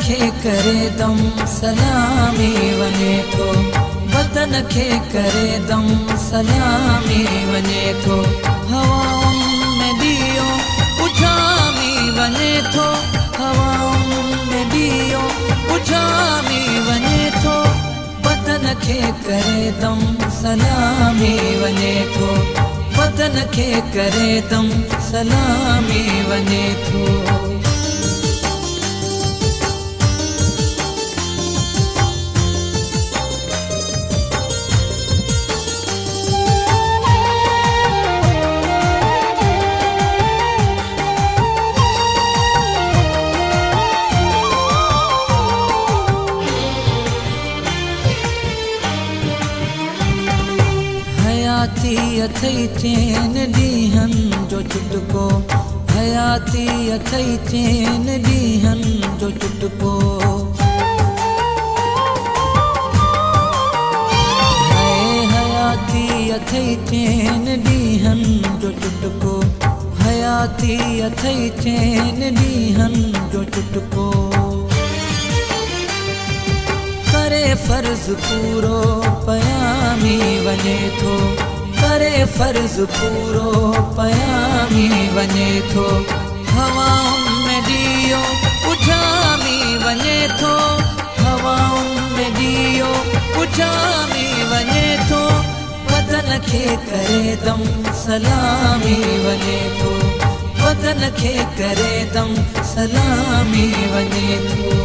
खे करे दम सलामी वञे थो, वतन खे करे दम सलामी वञे थो। हवाउनि में ॾियो उछामी वञे थो, हवाउनि में ॾियो उछामी वञे थो। वतन खे करे दम सलामी वञे थो, वतन खे करे दम सलामी वञे थो। हयाती अथई चैन ॾींहंनि जो चुटको, हयाती अथई चैन ॾींहंनि जो चुटको। हयाती अथई चैन ॾींहंनि जो चुटको, हयाती अथई चैन ॾींहंनि जो चुटको। करे फर्ज़ पूरो पयामी वञे थो, करे फर्ज़ पूरो पयामी वञे थो। हवाउनि में ॾियो उछामी वञे थो, हवाउनि में ॾियो उछामी वञे थो। वतन खे करे दम सलामी वञे थो, वतन खे करे दम सलामी वञे थो।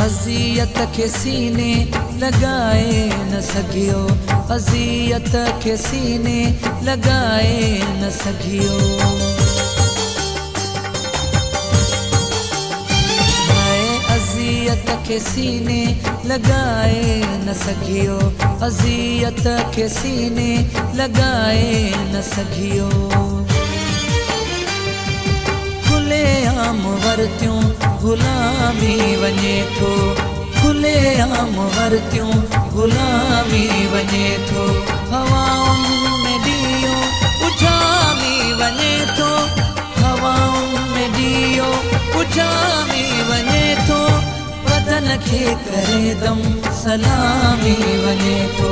अज़ियत खे सीने लगाए न सघियो, अज़ियत खे सीने लगाए न सघियो। अज़ियत खे सीने लगाए न सघियो, अज़ियत खे सीने लगाए न सघियो। खुले आम वरतियूं गुलामी वञे थो, खुले आम वरतियूं गुलामी वञे थो। हवाउनि में ॾियो उछामी वञे थो, हवाउनि में ॾियो उछामी वञे थो। वतन खे करे दम सलामी वञे थो,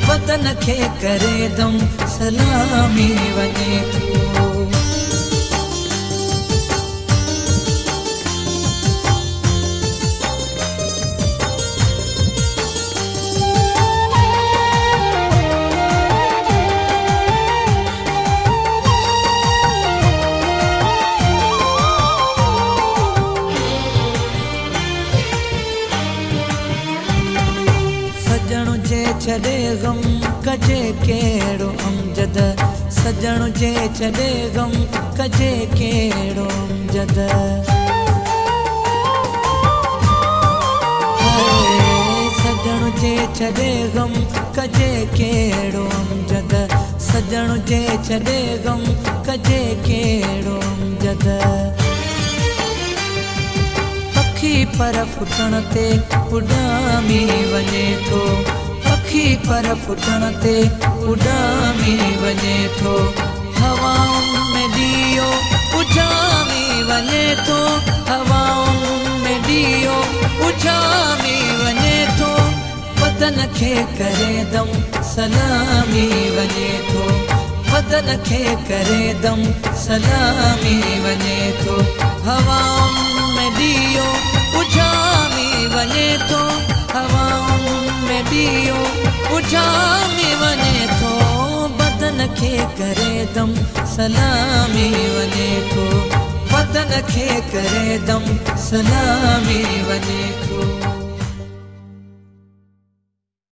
वतन खे करे दम सलामी वञे थो। छॾे गम कजे कहिड़ो अमजद, सजण जे छॾे गम कजे कहिड़ो अमजद। सजण जे छॾे गम कजे कहिड़ो अमजद, सजण जे छॾे गम कजे कहिड़ो अमजद। पखी पर फुटण ते उॾामी वञे थो, पखी पर फुटण ते उॾामी वञे थो। हवाउनि में ॾियो उछामी वञे थो, हवाउनि में ॾियो उछामी वञे थो। वतन खे करे दम सलामी वञे थो, वतन खे करे दम सलामी वञे थो। हवाउनि में ॾियो उछामी वञे थो, हवाउनि में ॾियो उछामी वञे थो। वतन खे करे दम सलामी वञे थो, वतन खे करे दम सलामी